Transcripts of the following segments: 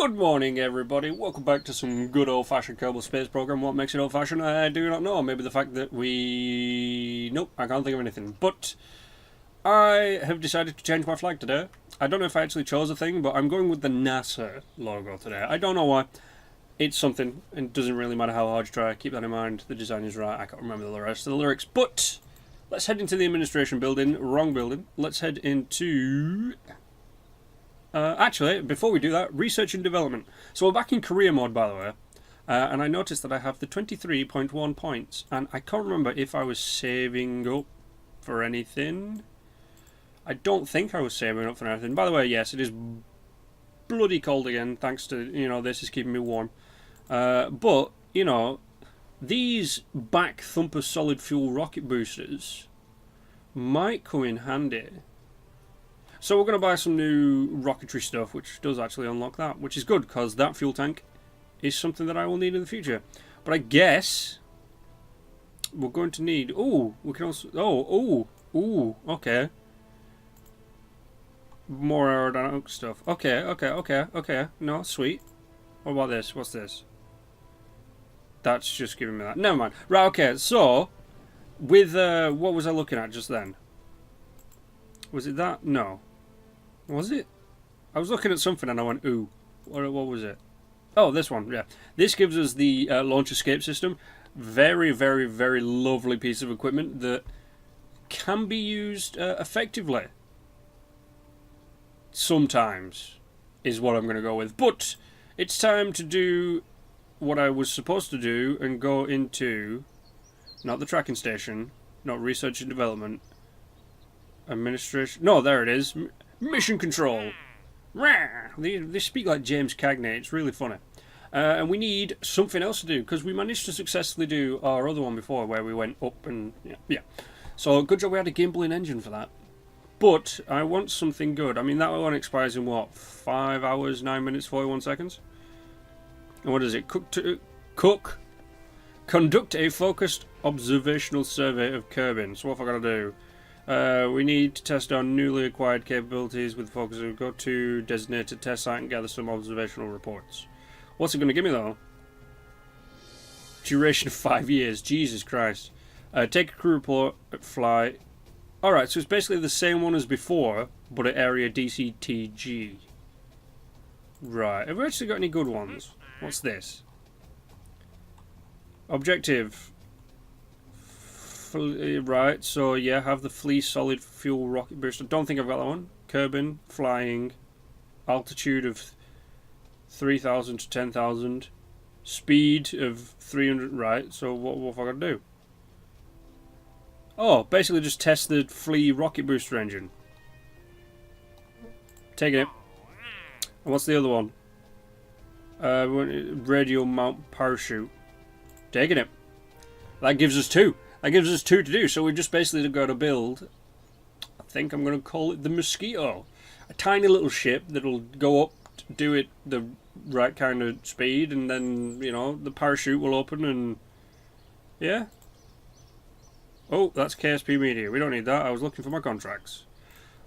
Good morning, everybody. Welcome back to some good old-fashioned Kerbal space program. What makes it old-fashioned? I do not know. Maybe the fact that Nope, I can't think of anything. But I have decided to change my flag today. I don't know if I actually chose a thing, but I'm going with the NASA logo today. I don't know why. It's something, and it doesn't really matter how hard you try. Keep that in mind. The design is right. I can't remember the rest of the lyrics. But let's head into the administration building. Wrong building. Let's head into... actually, before we do that, research and development. So we're back in career mode, by the way. And I noticed that I have the 23.1 points. And I can't remember if I was saving up for anything. I don't think I was saving up for anything. By the way, yes, it is bloody cold again, thanks to, this is keeping me warm. But, these back thumper solid fuel rocket boosters might come in handy. So we're going to buy some new rocketry stuff, which does actually unlock that, which is good, because that fuel tank is something that I will need in the future. But I guess we're going to need... Oh, we can also... Oh, okay. More aerodynamic stuff. Okay. No, sweet. What about this? What's this? That's just giving me that. Never mind. Right, okay, so... With, what was I looking at just then? Was it that? No. Was it? I was looking at something and I went, ooh. What was it? Oh, this one, yeah. This gives us the launch escape system. Very, very, very lovely piece of equipment that can be used effectively. Sometimes is what I'm going to go with. But it's time to do what I was supposed to do and go into, not the tracking station, not research and development, administration. No, there it is. Mission control. They speak like James Cagney. It's really funny. And we need something else to do, because we managed to successfully do our other one before where we went up and... Yeah. So good job we had a gimbling engine for that. But I want something good. I mean, that one expires in what? 5 hours, 9 minutes, 41 seconds? And what is it? Conduct a focused observational survey of Kerbin. So what have I got to do? We need to test our newly acquired capabilities with focus. We'll go to designated test site and gather some observational reports. What's it going to give me though? Duration of 5 years. Jesus Christ. Take a crew report, fly. Alright, so it's basically the same one as before, but at area DCTG. Right, have we actually got any good ones? What's this? Objective. Right, so yeah, have the Flea solid fuel rocket booster. Don't think I've got that one. Kerbin, flying, altitude of 3,000 to 10,000, speed of 300. Right, so what have I got to do? Oh, basically just test the Flea rocket booster engine. Taking it. And what's the other one? Radial mount parachute. Taking it. That gives us two. That gives us two to do, so we've just basically got to build, I think I'm going to call it the Mosquito. A tiny little ship that'll go up, do it the right kind of speed, and then, the parachute will open and... Yeah? Oh, that's KSP Media. We don't need that. I was looking for my contracts.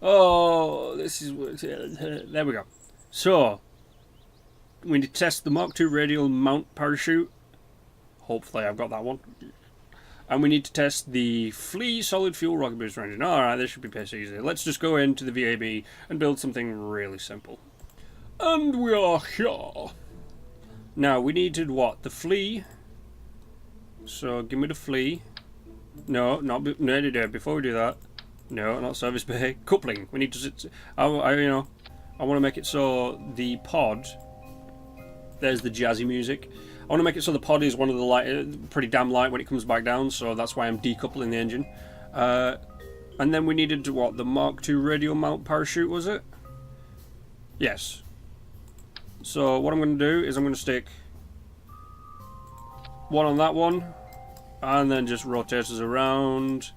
Oh, this is... There we go. So, we need to test the Mark II radial mount parachute. Hopefully I've got that one. And we need to test the Flea solid fuel rocket booster engine. Alright, this should be piss easy. Let's just go into the VAB and build something really simple. And we are here. Now, we needed what? The Flea. So, give me the Flea. No, before we do that. No, not service bay. Coupling. We need to... I want to make it so the pod... There's the jazzy music. I want to make it so the pod is one of the pretty damn light when it comes back down, so that's why I'm decoupling the engine. And then we needed what? The Mark II radial mount parachute, was it? Yes. So what I'm going to do is I'm going to stick one on that one, and then just rotate us around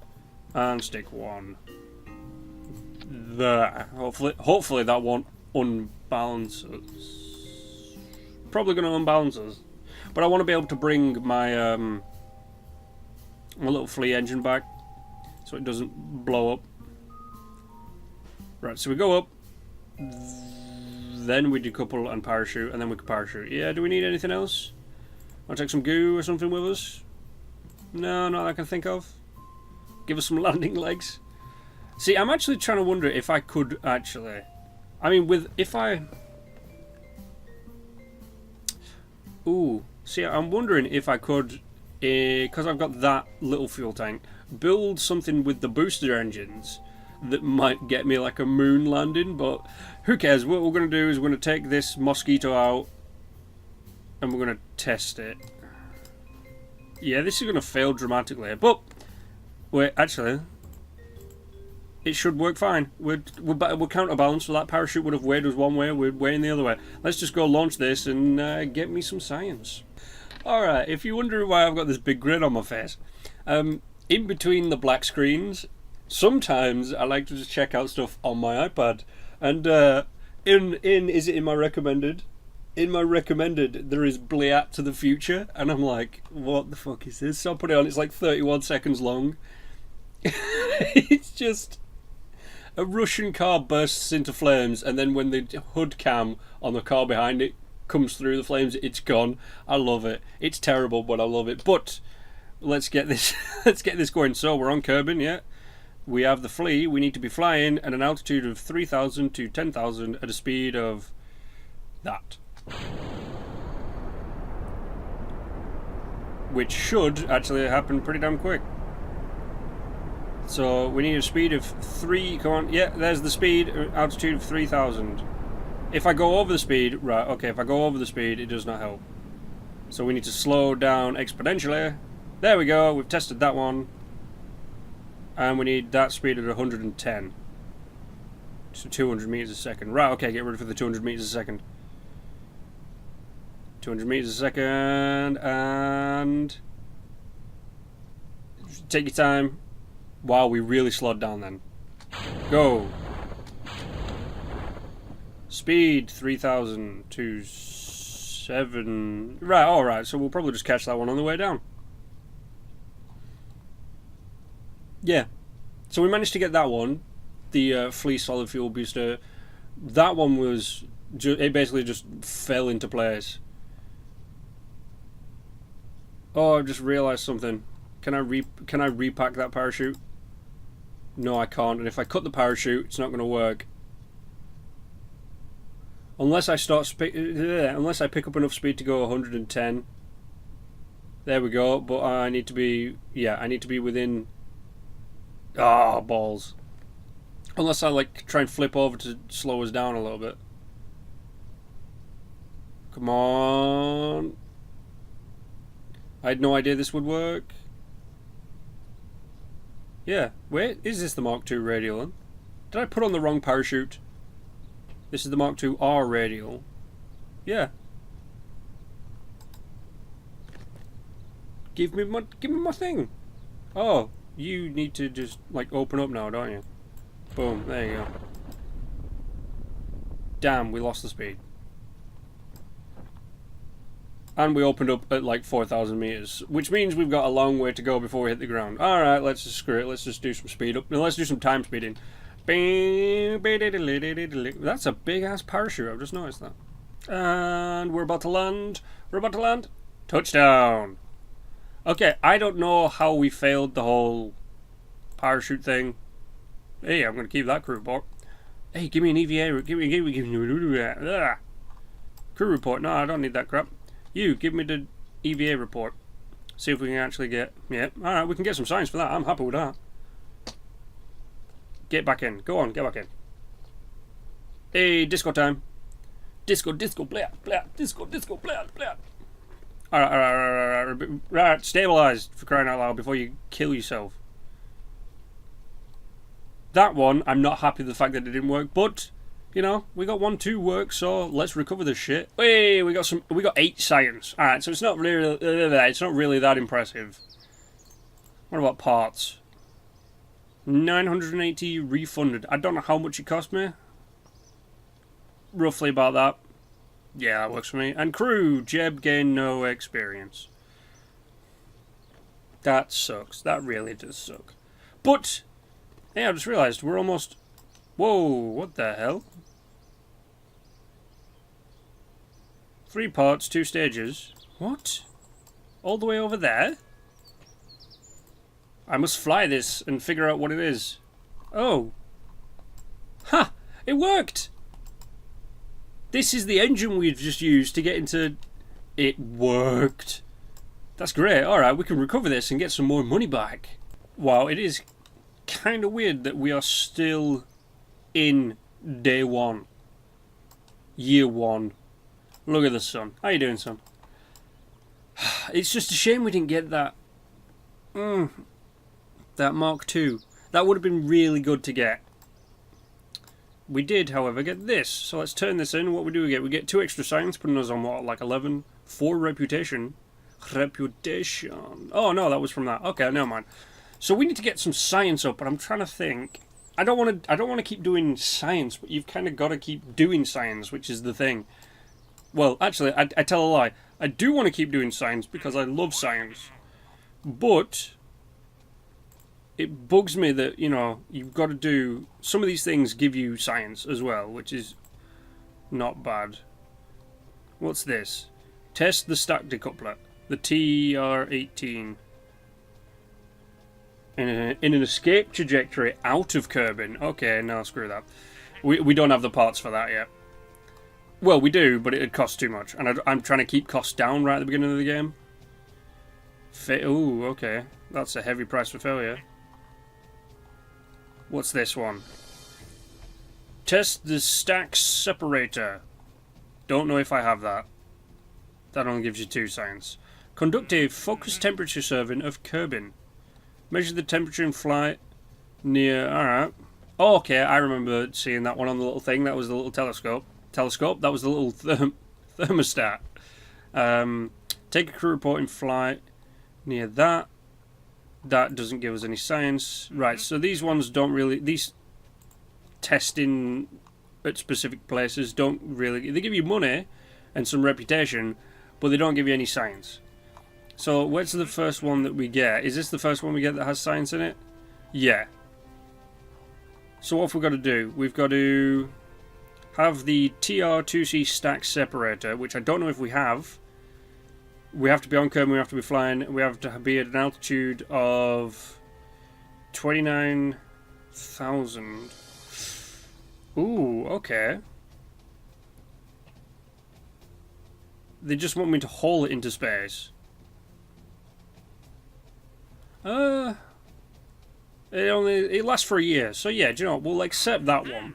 and stick one there. Hopefully that won't unbalance us. Probably going to unbalance us. But I want to be able to bring my my little Flea engine back so it doesn't blow up. Right, so we go up then we decouple and parachute, and then we can parachute. Yeah, do we need anything else? Want to take some goo or something with us? No, not that I can think of. Give us some landing legs. See, I'm actually trying to wonder if I could actually... I mean, Ooh, see, I'm wondering if I could, because I've got that little fuel tank, build something with the booster engines that might get me like a moon landing, but who cares? What we're going to do is we're going to take this Mosquito out and we're going to test it. Yeah, this is going to fail dramatically, but wait, actually, it should work fine. We're counterbalanced, so that parachute would have weighed us one way, we're weighing the other way. Let's just go launch this and get me some science. Alright, if you're wondering why I've got this big grin on my face, in between the black screens, sometimes I like to just check out stuff on my iPad. And is it in my recommended? In my recommended, there is Bleat to the Future, and I'm like, what the fuck is this? So I put it on, it's like 31 seconds long. It's just... a Russian car bursts into flames, and then when the hood cam on the car behind it comes through the flames, it's gone. I love it. It's terrible, but I love it. But let's get this let's get this going. So we're on Kerbal, yeah. We have the flea. We need to be flying at an altitude of 3,000 to 10,000 at a speed of that. Which should actually happen pretty damn quick. So we need a speed of 3, come on, yeah, there's the speed, altitude of 3,000. If I go over the speed, right, okay, if I go over the speed, it does not help. So we need to slow down exponentially. There we go, we've tested that one. And we need that speed at 110. So 200 meters a second. Right, okay, get ready for the 200 meters a second. 200 meters a second, and... take your time. Wow, we really slowed down then. Go. Speed 3,000 to 7. Right, alright, so we'll probably just catch that one on the way down. Yeah. So we managed to get that one, the Flea Solid Fuel Booster. That one was... it basically just fell into place. Oh, I've just realised something. Can I repack that parachute? No, I can't. And if I cut the parachute, it's not going to work. Unless I unless I pick up enough speed to go 110. There we go. But I need to be... yeah, I need to be within... ah, balls. Unless I like try and flip over to slow us down a little bit. Come on. I had no idea this would work. Yeah, wait, is this the Mark II radial then? Did I put on the wrong parachute? This is the Mark II R radial. Yeah. Give me my thing. Oh, you need to just like open up now, don't you? Boom, there you go. Damn, we lost the speed. And we opened up at like 4,000 meters, which means we've got a long way to go before we hit the ground. Alright, let's just screw it. Let's just do some speed up. No, let's do some time speeding. That's a big ass parachute, I've just noticed that. And we're about to land. We're about to land. Touchdown. Okay, I don't know how we failed the whole parachute thing. Hey, I'm going to keep that crew report. Hey, give me an EVA. Give me crew report. No, I don't need that crap. You, give me the EVA report. See if we can actually get... yeah, alright, we can get some science for that. I'm happy with that. Get back in. Go on, get back in. Hey, disco time. Disco, blare, disco, blare. Alright, stabilize, for crying out loud, before you kill yourself. That one, I'm not happy with the fact that it didn't work, but... you know, we got 1, 2 work, so let's recover this shit. Hey, we got 8 science. Alright, so it's not really that impressive. What about parts? 980 refunded. I don't know how much it cost me. Roughly about that. Yeah, that works for me. And crew, Jeb gained no experience. That sucks. That really does suck. But, hey, I just realised we're almost... whoa, what the hell? 3 parts, 2 stages. What? All the way over there? I must fly this and figure out what it is. Oh. Ha! It worked! This is the engine we've just used to get into... It worked. That's great. Alright, we can recover this and get some more money back. Wow, it is kind of weird that we are still in day 1. Year 1. Look at the sun. How you doing, son? It's just a shame we didn't get that... that Mark II. That would have been really good to get. We did, however, get this. So let's turn this in. What we do we get? We get 2 extra science, putting us on what, like 11? 4 reputation. Reputation. Oh no, that was from that. Okay, never mind. So we need to get some science up, but I'm trying to think. I don't want to keep doing science, but you've kind of got to keep doing science, which is the thing. Well, actually, I tell a lie. I do want to keep doing science because I love science. But it bugs me that, you know, you've got to do... Some of these things give you science as well, which is not bad. What's this? Test the stack decoupler. The TR-18. In an escape trajectory out of Kerbin. Okay, no, screw that. We don't have the parts for that yet. Well, we do, but it'd cost too much. And I'm trying to keep costs down right at the beginning of the game. Ooh, okay. That's a heavy price for failure. What's this one? Test the stack separator. Don't know if I have that. That only gives you 2 science. Conduct a focused temperature survey of Kerbin. Measure the temperature in flight near... Alright. Oh, okay, I remember seeing that one on the little thing. That was the little telescope. That was the little thermostat. Take a crew report in flight near that. That doesn't give us any science. Right, so these ones don't really... These testing at specific places don't really... They give you money and some reputation, but they don't give you any science. So, where's the first one that we get? Is this the first one we get that has science in it? Yeah. So what have we got to do? We've got to have the TR2C stack separator, which I don't know if we have. We have to be on Kerbin, we have to be flying, we have to be at an altitude of 29,000. Ooh, okay. They just want me to haul it into space. It lasts for a year, so yeah, do you know what? We'll accept that one.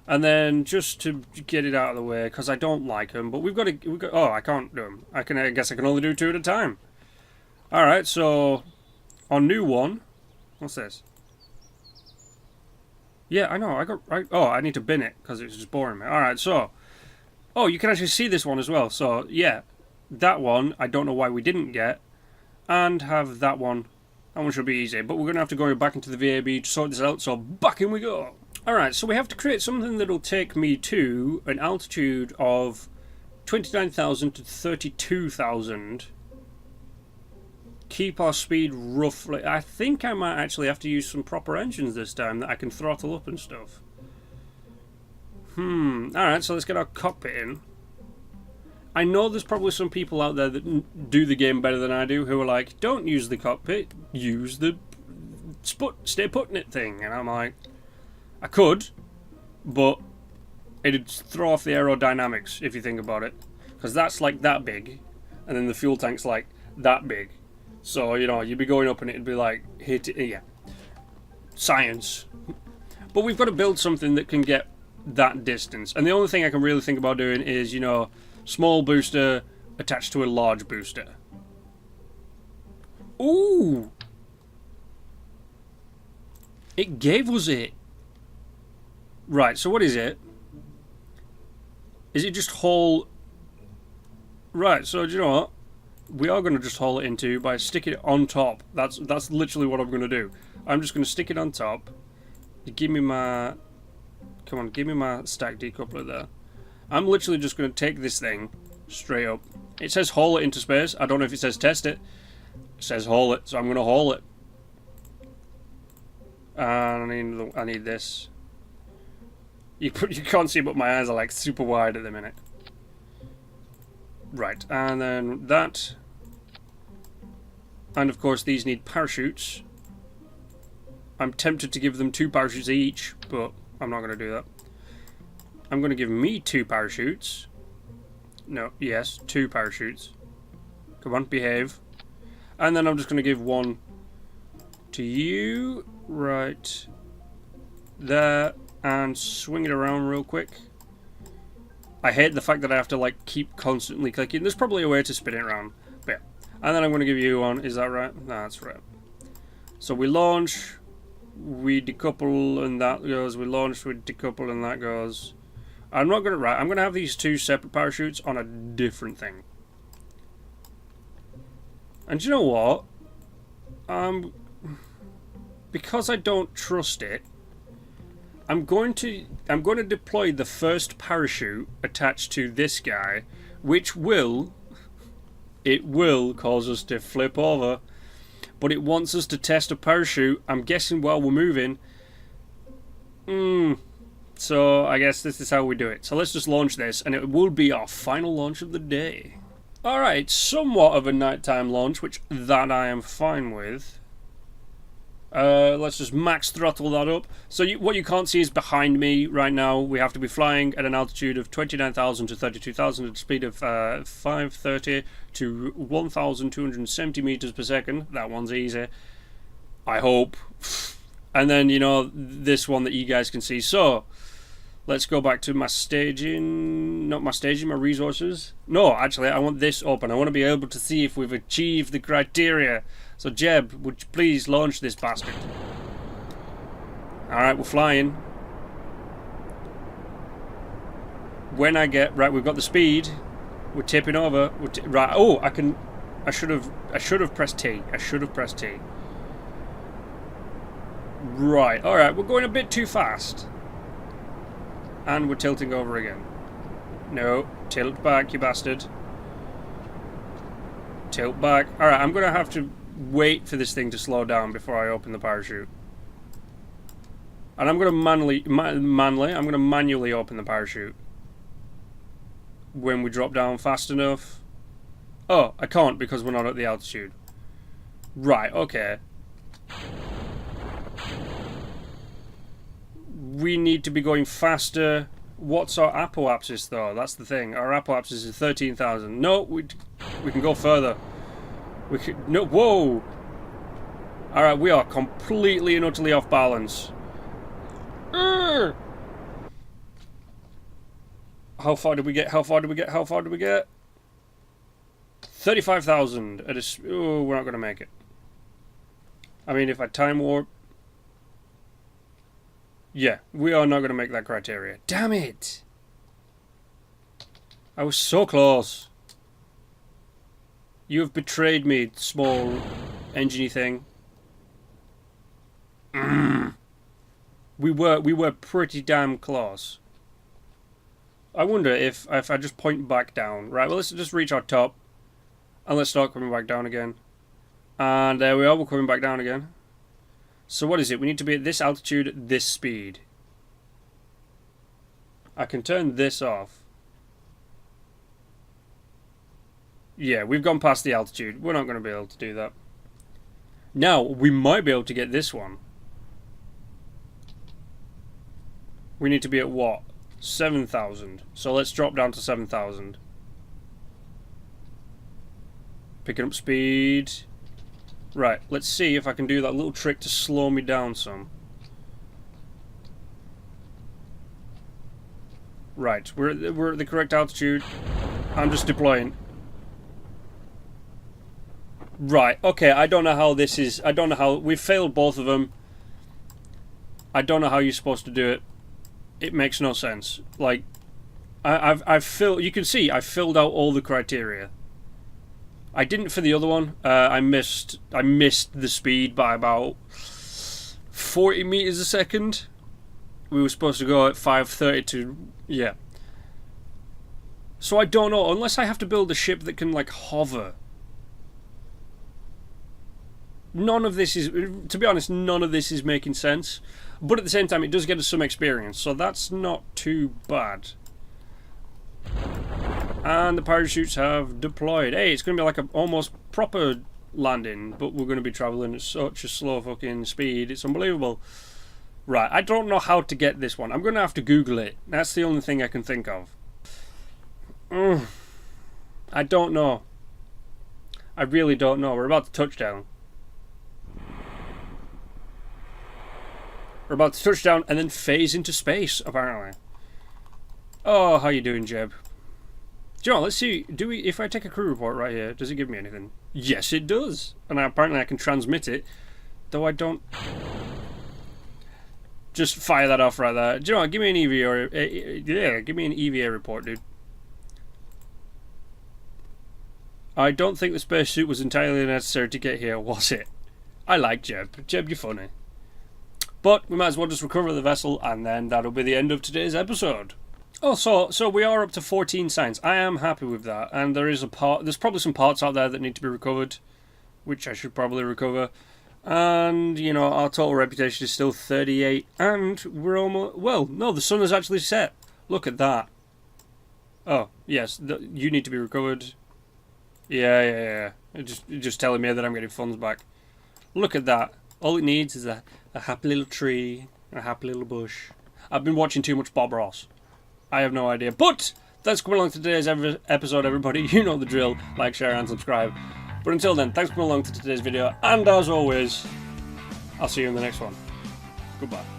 And then just to get it out of the way, because I don't like them, but we've got. Oh, I can't do them. I guess I can only do 2 at a time. All right, so on new one, what's this? Yeah, I know. I need to bin it because it's just boring me. All right, so you can actually see this one as well. So yeah, that one I don't know why we didn't get, and have that one. That one should be easy, but we're going to have to go back into the VAB to sort this out, so back in we go. Alright, so we have to create something that will take me to an altitude of 29,000 to 32,000. Keep our speed roughly... I think I might actually have to use some proper engines this time that I can throttle up and stuff. Alright, so let's get our cockpit in. I know there's probably some people out there that do the game better than I do who are like, don't use the cockpit, use the stay put in it thing. And I'm like, I could, but it'd throw off the aerodynamics if you think about it. Because that's like that big, and then the fuel tank's like that big. So, you know, you'd be going up and it'd be like, hit it, yeah. Science. But we've got to build something that can get that distance. And the only thing I can really think about doing is, you know, small booster attached to a large booster. Ooh! It gave us it. Right, so what is it? Is it just haul... Right, so do you know what? We are going to just haul it into by sticking it on top. That's literally what I'm going to do. I'm just going to stick it on top. Give me my... Come on, give me my stack decoupler there. I'm literally just going to take this thing straight up. It says haul it into space. I don't know if it says test it. It says haul it, so I'm going to haul it. And I need this. You can't see, but my eyes are like super wide at the minute. Right, and then that. And of course these need parachutes. I'm tempted to give them 2 parachutes each, but I'm not going to do that. I'm going to give me 2 parachutes. No, yes, 2 parachutes. Come on, behave. And then I'm just going to give 1 to you. Right there. And swing it around real quick. I hate the fact that I have to like keep constantly clicking. There's probably a way to spin it around. But yeah. And then I'm going to give you 1. Is that right? That's right. So we launch. We decouple and that goes. We launch, we decouple and that goes. I'm not going to... Right, I'm going to have these 2 separate parachutes on a different thing. And you know what? Because I don't trust it, I'm going to deploy the first parachute attached to this guy, which will... It will cause us to flip over. But it wants us to test a parachute, I'm guessing, while we're moving. So I guess this is how we do it. So let's just launch this, and it will be our final launch of the day. Alright, somewhat of a nighttime launch, which that I am fine with. Let's just max throttle that up. So what you can't see is behind me right now. We have to be flying at an altitude of 29,000 to 32,000 at a speed of 530 to 1,270 meters per second. That one's easy, I hope. And then, you know, this one that you guys can see. So let's go back to my staging. Not my staging, my resources. No, actually, I want this open. I want to be able to see if we've achieved the criteria. So, Jeb, would you please launch this bastard? Alright, we're flying. When I get... Right, we've got the speed. We're tipping over. Right, oh, I should have pressed T. I should have pressed T. Right, alright, we're going a bit too fast. And we're tilting over again. No, tilt back, you bastard. Tilt back. Alright, I'm going to have to wait for this thing to slow down before I open the parachute. And I'm going to manually open the parachute. When we drop down fast enough. Oh, I can't because we're not at the altitude. Right, okay. We need to be going faster. What's our apoapsis though? That's the thing. Our apoapsis is 13,000. No, we can go further. We could... No, whoa! Alright, we are completely and utterly off balance. How far did we get? How far did we get? How far did we get? 35,000. Oh, we're not going to make it. I mean, if I time warp... Yeah, we are not going to make that criteria. Damn it! I was so close. You have betrayed me, small engine-y thing. We were pretty damn close. I wonder if I just point back down. Right, well, let's just reach our top. And let's start coming back down again. And there we are, we're coming back down again. So what is it? We need to be at this altitude, at this speed. I can turn this off. Yeah, we've gone past the altitude. We're not going to be able to do that. Now, we might be able to get this one. We need to be at what? 7,000. So let's drop down to 7,000. Picking up speed. Right, let's see if I can do that little trick to slow me down some. Right, we're at the correct altitude. I'm just deploying. Right, okay, I don't know how this is... I don't know how... We've failed both of them. I don't know how you're supposed to do it. It makes no sense. Like, I've filled... You can see, I filled out all the criteria. I didn't for the other one. I missed the speed by about 40 meters a second. We were supposed to go at 530 to... Yeah. So I don't know, unless I have to build a ship that can, like, hover. None of this is... To be honest, none of this is making sense. But at the same time, it does get us some experience, so that's not too bad. And the parachutes have deployed. Hey, it's going to be like a almost proper landing, but we're going to be travelling at such a slow fucking speed. It's unbelievable. Right, I don't know how to get this one. I'm going to have to Google it. That's the only thing I can think of. I don't know. I really don't know. We're about to touch down. We're about to touch down and then phase into space, apparently. Oh, how you doing, Jeb? Do you know, let's see. Do we? If I take a crew report right here, does it give me anything? Yes, it does. And apparently I can transmit it, though I don't. Just fire that off right there. Do you know what? Give me an EVA. Yeah, give me an EVA report, dude. I don't think the spacesuit was entirely necessary to get here, was it? I like Jeb. Jeb, you're funny. But we might as well just recover the vessel, and then that'll be the end of today's episode. Oh, so we are up to 14 signs. I am happy with that, and there's probably some parts out there that need to be recovered, which I should probably recover. And, you know, our total reputation is still 38, and we're almost... Well, no, the sun has actually set. Look at that. Oh, yes, you need to be recovered. Yeah. It's just telling me that I'm getting funds back. Look at that. All it needs is a happy little tree, a happy little bush. I've been watching too much Bob Ross. I have no idea. But thanks for coming along to today's episode, everybody. You know the drill. Like, share, and subscribe. But until then, thanks for coming along to today's video. And as always, I'll see you in the next one. Goodbye.